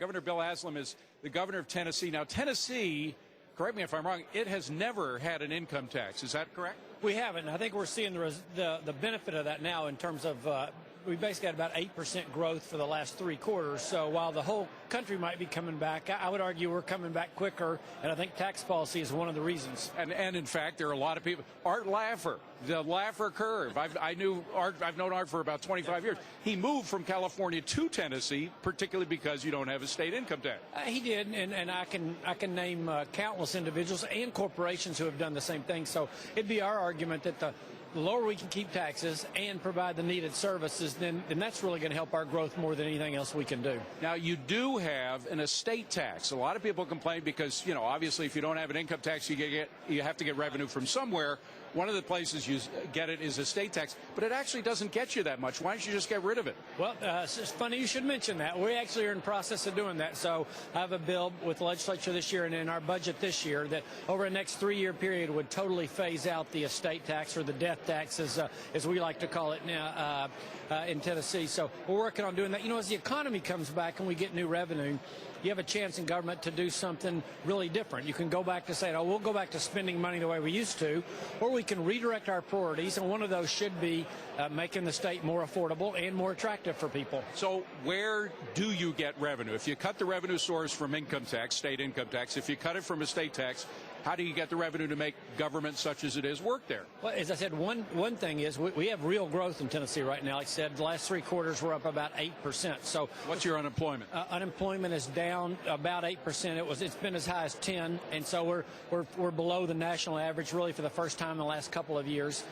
Governor Bill Haslam is the governor of Tennessee. Now, Tennessee, correct me if I'm wrong, it has never had an income tax. Is that correct? We haven't. I think we're seeing the benefit of that now in terms of we basically had about 8% growth for the last 3 quarters. So while the whole country might be coming back, I would argue we're coming back quicker, and I think tax policy is one of the reasons. And in fact, there are a lot of people. Art Laffer, the Laffer curve. I've known Art for about 25 years. He moved from California to Tennessee, particularly because you don't have a state income tax. He did, and I can name countless individuals and corporations who have done the same thing. So it'd be our argument that the lower we can keep taxes and provide the needed services, then that's really going to help our growth more than anything else we can do. Now, you do have an estate tax. A lot of people complain because, obviously if you don't have an income tax, you have to get revenue from somewhere. One of the places you get it is estate tax, but it actually doesn't get you that much. Why don't you just get rid of it? Well, it's funny you should mention that. We actually are in the process of doing that. So I have a bill with the legislature this year and in our budget this year that over the next 3-year period would totally phase out the estate tax, or the death tax, as we like to call it now in Tennessee. So we're working on doing that. As the economy comes back and we get new revenue, you have a chance in government to do something really different. You can go back to saying, we'll go back to spending money the way we used to, or we can redirect our priorities, and one of those should be making the state more affordable and more attractive for people. So where do you get revenue? If you cut the revenue source from income tax, state income tax, if you cut it from estate tax, how do you get the revenue to make government such as it is work there? Well, as I said, one thing is we have real growth in Tennessee right now. Like I said, the last 3 quarters we're up about 8%. So what's your unemployment? Unemployment is down about 8%. It's been as high as 10, and so we're below the national average really for the first time in the last couple of years.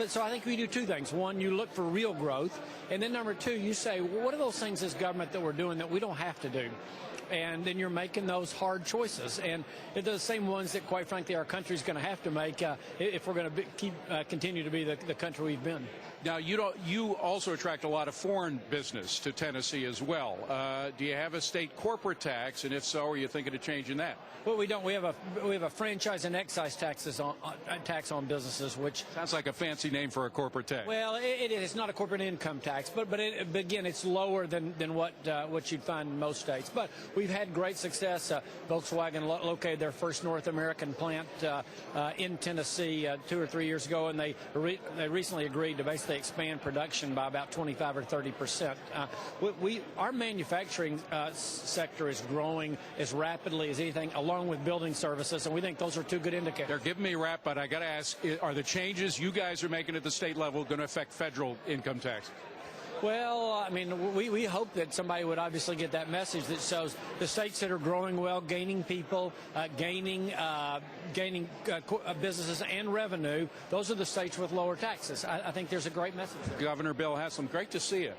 So I think we do 2 things. One, you look for real growth, and then number 2, you say, well, what are those things as government that we're doing that we don't have to do? And then you're making those hard choices, and they're the same ones that, quite frankly, our country's going to have to make if we're going to continue to be the country we've been. Now, you also attract a lot of foreign business to Tennessee as well. Do you have a state corporate tax, and if so, are you thinking of changing that? Well, we don't. We have a franchise and excise tax on businesses, which sounds like a fancy name for a corporate tax. Well, it is. It's not a corporate income tax, but again, it's lower than what you'd find in most states. But we've had great success. Volkswagen located their first North American plant in Tennessee 2 or 3 years ago, and they recently agreed to basically expand production by about 25 or 30%. Our manufacturing sector is growing as rapidly as anything, along with building services, and we think those are 2 good indicators. They're giving me a rap, but I got to ask, are the changes you guys are making at the state level going to affect federal income tax? Well, I mean, we hope that somebody would obviously get that message that shows the states that are growing well, gaining people, gaining businesses and revenue, those are the states with lower taxes. I think there's a great message there. Governor Bill Haslam, great to see you.